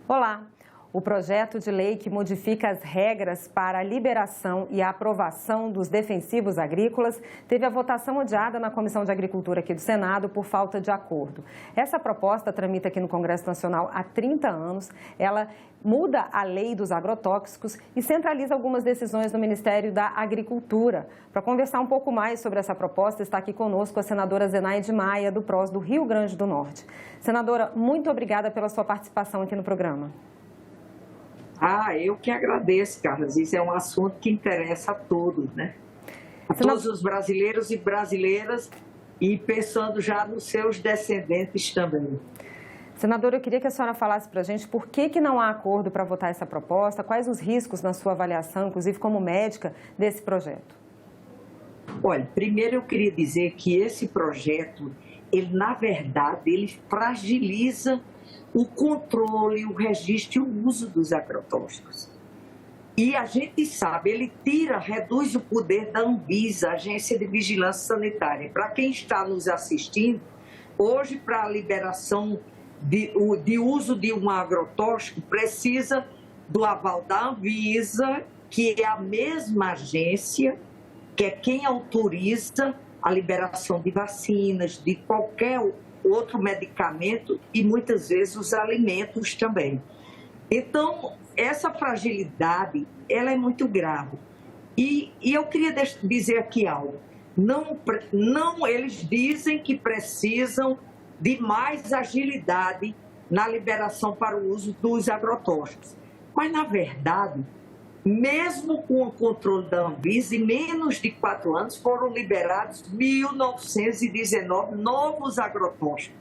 Olá! O projeto de lei que modifica as regras para a liberação e a aprovação dos defensivos agrícolas teve a votação adiada na Comissão de Agricultura aqui do Senado por falta de acordo. Essa proposta tramita aqui no Congresso Nacional há 30 anos. Ela muda a lei dos agrotóxicos e centraliza algumas decisões do Ministério da Agricultura. Para conversar um pouco mais sobre essa proposta, está aqui conosco a senadora Zenaide Maia, do PROS do Rio Grande do Norte. Senadora, muito obrigada pela sua participação aqui no programa. Eu que agradeço, Carlos. Isso é um assunto que interessa a todos, né? A todos os brasileiros e brasileiras e pensando já nos seus descendentes também. Senadora, eu queria que a senhora falasse para a gente por que não há acordo para votar essa proposta, quais os riscos na sua avaliação, inclusive como médica, desse projeto? Olha, primeiro eu queria dizer que esse projeto, na verdade, ele fragiliza o controle, o registro e o uso dos agrotóxicos. E a gente sabe, ele reduz o poder da Anvisa, Agência de Vigilância Sanitária. Para quem está nos assistindo, hoje, para a liberação de uso de um agrotóxico, precisa do aval da Anvisa, que é a mesma agência, que é quem autoriza a liberação de vacinas, de qualquer outro medicamento e muitas vezes os alimentos também. Então, essa fragilidade, ela é muito grave. E eu queria dizer aqui algo. Não, eles dizem que precisam de mais agilidade na liberação para o uso dos agrotóxicos. Mas, na verdade, mesmo com o controle da Anvisa, em menos de 4 anos foram liberados 1.919 novos agrotóxicos.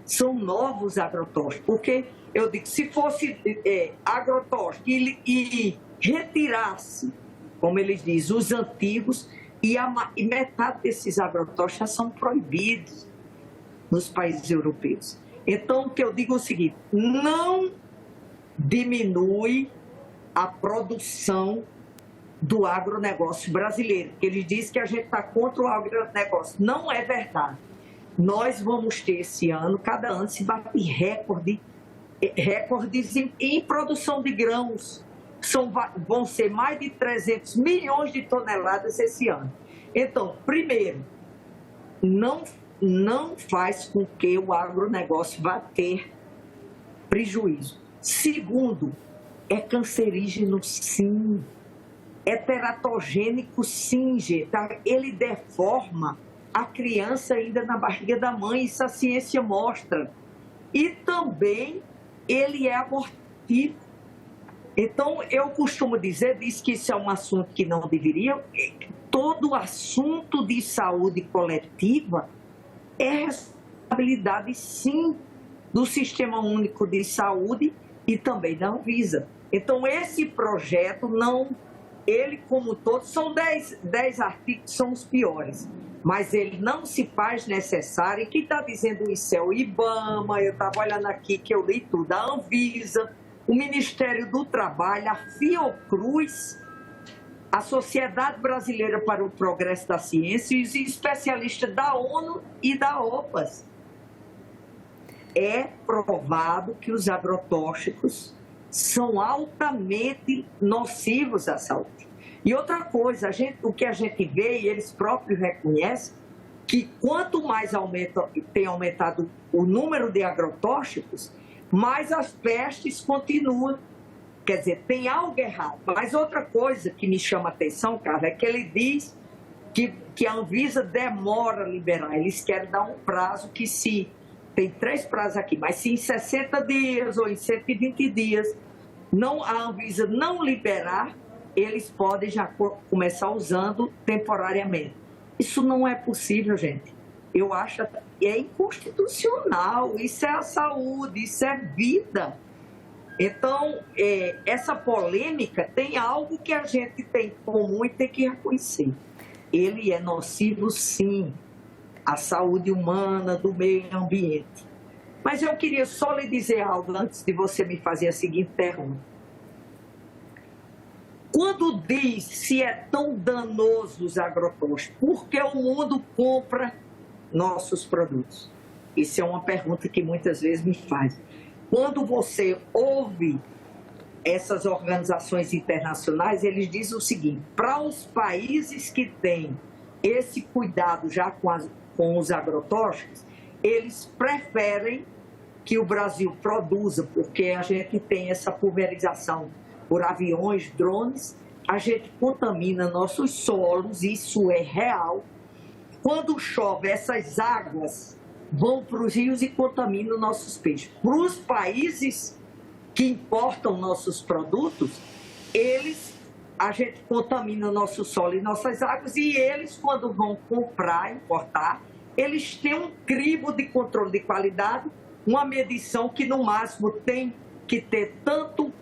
São novos agrotóxicos, porque eu digo, se fosse agrotóxico e retirasse, como eles dizem, os antigos, e metade desses agrotóxicos já são proibidos nos países europeus. Então, o que eu digo é o seguinte, não diminui a produção do agronegócio brasileiro, que ele diz que a gente está contra o agronegócio. Não é verdade. Nós vamos ter esse ano, cada ano se bate recordes em produção de grãos. Vão ser mais de 300 milhões de toneladas esse ano. Então, primeiro, não faz com que o agronegócio vá ter prejuízo. Segundo, é cancerígeno, sim. É teratogênico, sim, gente. Ele deforma a criança ainda na barriga da mãe, isso a ciência mostra. E também ele é abortivo. Então, eu costumo dizer que isso é um assunto que não deveria. Todo assunto de saúde coletiva é responsabilidade, sim, do Sistema Único de Saúde e também da Anvisa. Então, esse projeto, ele como todo, são 10 artigos, são os piores, mas ele não se faz necessário. E quem está dizendo isso é o IBAMA, eu estava olhando aqui que eu li tudo, a Anvisa, o Ministério do Trabalho, a Fiocruz, a Sociedade Brasileira para o Progresso da Ciência e os especialistas da ONU e da OPAS. É provado que os agrotóxicos são altamente nocivos à saúde. E outra coisa, o que a gente vê, e eles próprios reconhecem, que quanto mais tem aumentado o número de agrotóxicos, mais as pestes continuam. Quer dizer, tem algo errado. Mas outra coisa que me chama a atenção, cara, é que ele diz que a Anvisa demora a liberar. Eles querem dar um prazo que tem 3 prazos aqui, mas se em 60 dias ou em 120 dias a Anvisa não liberar, eles podem já começar usando temporariamente. Isso não é possível, gente. Eu acho que é inconstitucional. Isso é a saúde, isso é vida. Então, essa polêmica tem algo que a gente tem em comum e tem que reconhecer. Ele é nocivo, sim, à saúde humana, do meio ambiente. Mas eu queria só lhe dizer algo antes de você me fazer a seguinte pergunta. Quando diz se é tão danoso os agrotóxicos, por que o mundo compra nossos produtos? Isso é uma pergunta que muitas vezes me faz. quando você ouve essas organizações internacionais, eles dizem o seguinte: para os países que têm esse cuidado já com os agrotóxicos, eles preferem que o Brasil produza, porque a gente tem essa pulverização por aviões, drones, a gente contamina nossos solos, isso é real. Quando chove, essas águas vão para os rios e contaminam nossos peixes. Para os países que importam nossos produtos, a gente contamina o nosso solo e nossas águas, e eles, quando vão comprar, importar, eles têm um crivo de controle de qualidade, uma medição que no máximo tem que ter tanto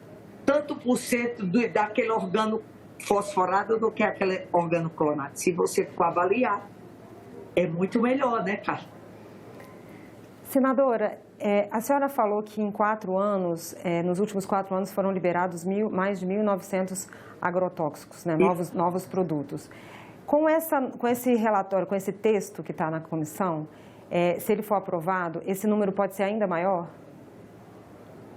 por cento daquele organo fosforado do que aquele organo clonado. Se você for avaliar, é muito melhor, né, Carla? Senadora, a senhora falou que em 4 anos, nos últimos 4 anos, foram liberados mais de 1.900 agrotóxicos, né, novos produtos. Com esse relatório, com esse texto que está na comissão, se ele for aprovado, esse número pode ser ainda maior?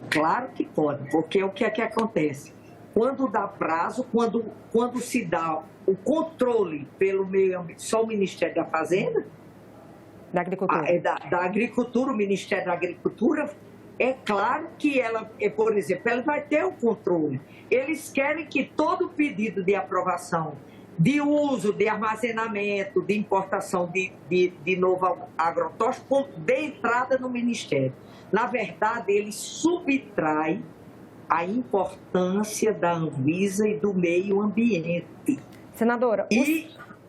Claro que pode, porque o que é que acontece? Quando dá prazo, quando se dá o controle pelo meio ambiente, só o Ministério da Fazenda, da Agricultura. Da Agricultura, o Ministério da Agricultura, é claro que ela, por exemplo, ela vai ter o controle. Eles querem que todo pedido de aprovação, de uso, de armazenamento, de importação de novo agrotóxico, dê entrada no Ministério. Na verdade, eles subtraem a importância da Anvisa e do meio ambiente. Senadora,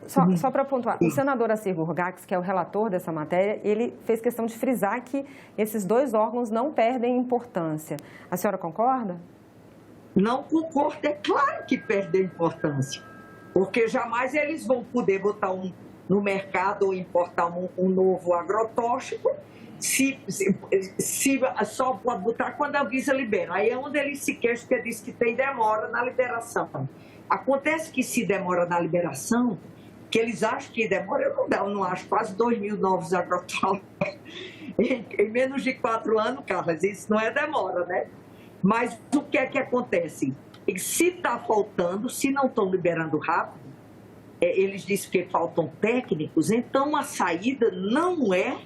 só para pontuar, o senador Assir Gurgax, que é o relator dessa matéria, ele fez questão de frisar que esses 2 órgãos não perdem importância. A senhora concorda? Não concordo, é claro que perdem importância, porque jamais eles vão poder botar no mercado ou importar um novo agrotóxico, se só pode botar quando a Anvisa libera. Aí é onde eles se queixam, porque diz que tem demora na liberação. Acontece que se demora na liberação, que eles acham que demora, eu não acho, quase 2.000 novos agrotóxicos em menos de 4 anos, Carlos, isso não é demora, né? Mas o que é que acontece? Se está faltando, se não estão liberando rápido, eles dizem que faltam técnicos, então a saída não é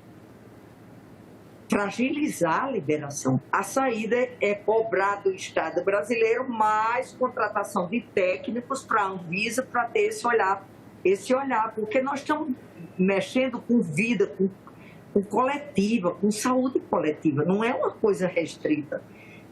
fragilizar a liberação. A saída é cobrar do Estado brasileiro mais contratação de técnicos para a Anvisa, para ter esse olhar, porque nós estamos mexendo com vida, com coletiva, com saúde coletiva, não é uma coisa restrita.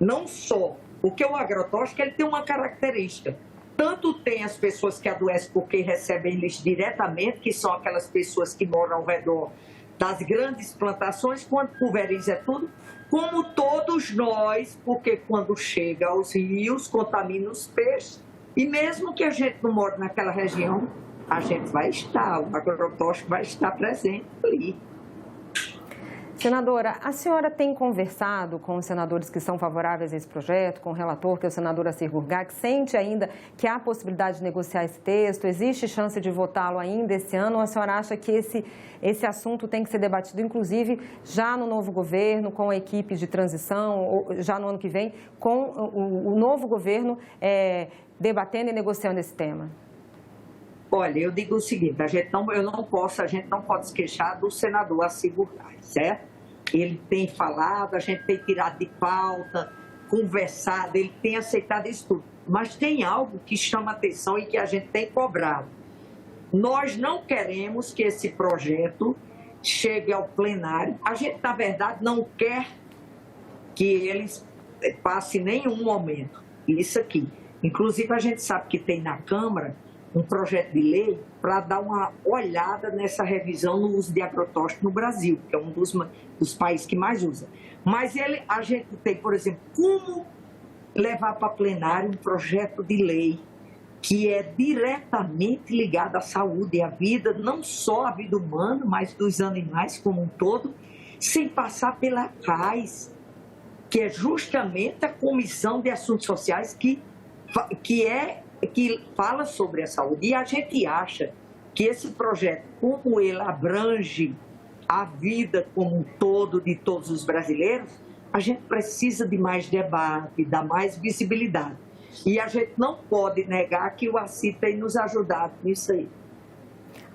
Não só, porque o agrotóxico ele tem uma característica. Tanto tem as pessoas que adoecem porque recebem eles diretamente, que são aquelas pessoas que moram ao redor das grandes plantações, quando pulveriza tudo, como todos nós, porque quando chega aos rios, contamina os peixes, e mesmo que a gente não mora naquela região, a gente vai estar, o agrotóxico vai estar presente ali. Senadora, a senhora tem conversado com os senadores que são favoráveis a esse projeto, com o relator, que é o senador Assir Gurgax, sente ainda que há possibilidade de negociar esse texto, existe chance de votá-lo ainda esse ano, ou a senhora acha que esse assunto tem que ser debatido, inclusive, já no novo governo, com a equipe de transição, ou já no ano que vem, com o novo governo debatendo e negociando esse tema? Olha, eu digo o seguinte, a gente não pode se queixar do senador Assir Gurgax, certo? Ele tem falado, a gente tem tirado de pauta, conversado, ele tem aceitado isso tudo. Mas tem algo que chama atenção e que a gente tem cobrado. Nós não queremos que esse projeto chegue ao plenário. A gente, na verdade, não quer que eles passem nenhum momento. Isso aqui. Inclusive, a gente sabe que tem na Câmara um projeto de lei para dar uma olhada nessa revisão no uso de agrotóxico no Brasil, que é um dos países que mais usa. Mas a gente tem, por exemplo, como levar para plenário um projeto de lei que é diretamente ligado à saúde e à vida, não só à vida humana, mas dos animais como um todo, sem passar pela CAIS, que é justamente a Comissão de Assuntos Sociais que fala sobre a saúde. E a gente acha que esse projeto, como ele abrange a vida como um todo de todos os brasileiros, A gente precisa de mais debate, dar mais visibilidade. E a gente não pode negar que o ACI tem nos ajudado nisso aí.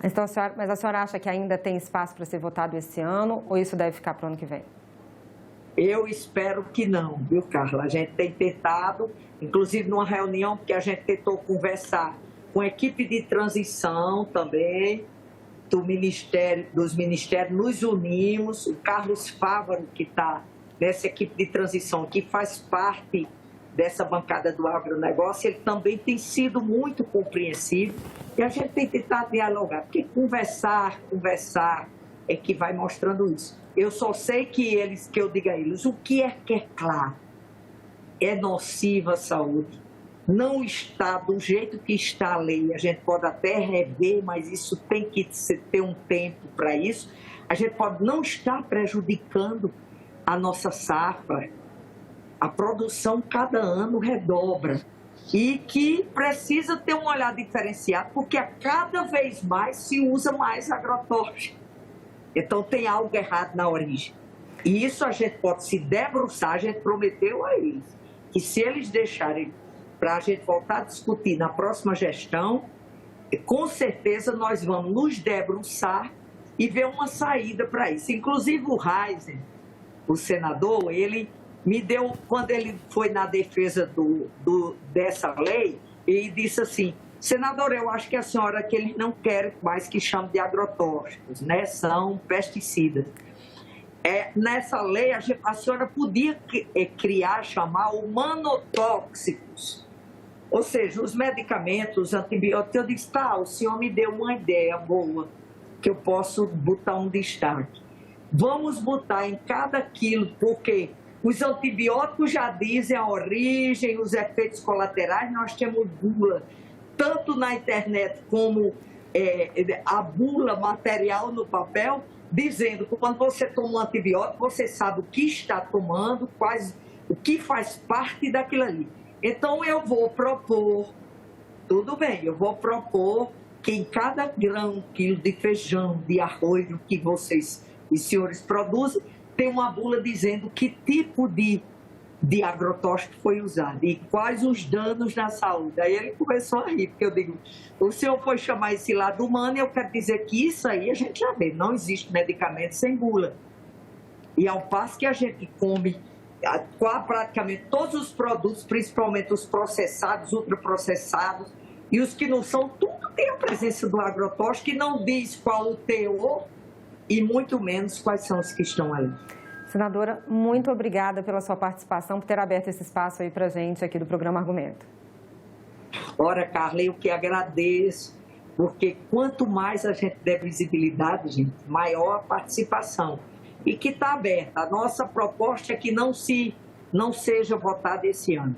Então, mas a senhora acha que ainda tem espaço para ser votado esse ano ou isso deve ficar para o ano que vem? Eu espero que não, viu, Carla? A gente tem tentado, inclusive numa reunião, porque a gente tentou conversar com a equipe de transição também, dos ministérios, nos unimos. O Carlos Fávaro, que está nessa equipe de transição, que faz parte dessa bancada do agronegócio, ele também tem sido muito compreensivo e a gente tem tentado dialogar, porque conversar é que vai mostrando isso. Eu só sei que eu diga a eles, o que é claro, é nociva à saúde, não está do jeito que está a lei, a gente pode até rever, mas isso tem que ter um tempo para isso, a gente pode não estar prejudicando a nossa safra, a produção cada ano redobra e que precisa ter um olhar diferenciado, porque a cada vez mais se usa mais agrotóxico. Então tem algo errado na origem. E isso a gente pode se debruçar, a gente prometeu a eles, que se eles deixarem para a gente voltar a discutir na próxima gestão, com certeza nós vamos nos debruçar e ver uma saída para isso. Inclusive o Reiser, o senador, ele me deu, quando ele foi na defesa dessa lei, ele disse assim, senador, eu acho que a senhora que eles não querem mais que chame de agrotóxicos, né? São pesticidas. Nessa lei, a senhora podia chamar humanotóxicos, ou seja, os medicamentos, os antibióticos. Eu disse, tá, o senhor me deu uma ideia boa, que eu posso botar um destaque. Vamos botar em cada quilo, porque os antibióticos já dizem a origem, os efeitos colaterais, nós temos bula, tanto na internet como a bula material no papel, dizendo que quando você toma um antibiótico, você sabe o que está tomando, o que faz parte daquilo ali. Então eu vou propor, tudo bem, eu vou propor que em cada grão, quilo de feijão, de arroz que vocês, os senhores produzem, tem uma bula dizendo que tipo de agrotóxico foi usado e quais os danos na saúde. Aí ele começou a rir, porque eu digo, o senhor foi chamar esse lado humano e eu quero dizer que isso aí a gente já vê, não existe medicamento sem bula. E ao passo que a gente come praticamente todos os produtos, principalmente os processados, ultraprocessados, e os que não são, tudo tem a presença do agrotóxico que não diz qual o teor e muito menos quais são os que estão ali. Senadora, muito obrigada pela sua participação, por ter aberto esse espaço aí para a gente aqui do programa Argumento. Ora, Carla, eu que agradeço, porque quanto mais a gente der visibilidade, gente, maior a participação. E que está aberta. A nossa proposta é que não seja votada esse ano.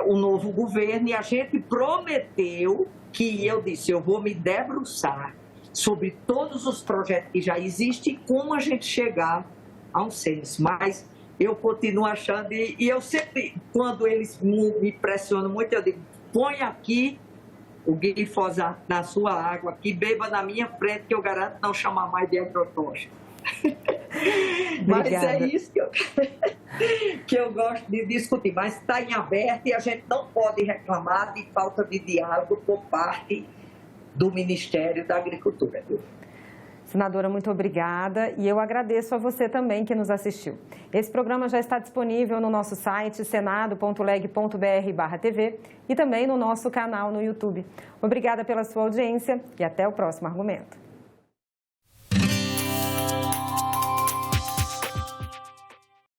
O novo governo, e a gente prometeu que eu disse, eu vou me debruçar sobre todos os projetos que já existem e como a gente chegar a um censo. Mas eu continuo achando, e eu sempre, quando eles me pressionam muito, eu digo, põe aqui o glifosato na sua água, aqui, beba na minha frente, que eu garanto não chamar mais de agrotóxico. Mas é isso que eu gosto de discutir. Mas está em aberto e a gente não pode reclamar de falta de diálogo por parte do Ministério da Agricultura. Senadora, muito obrigada e eu agradeço a você também que nos assistiu. Esse programa já está disponível no nosso site senado.leg.br/TV e também no nosso canal no YouTube. Obrigada pela sua audiência e até o próximo argumento.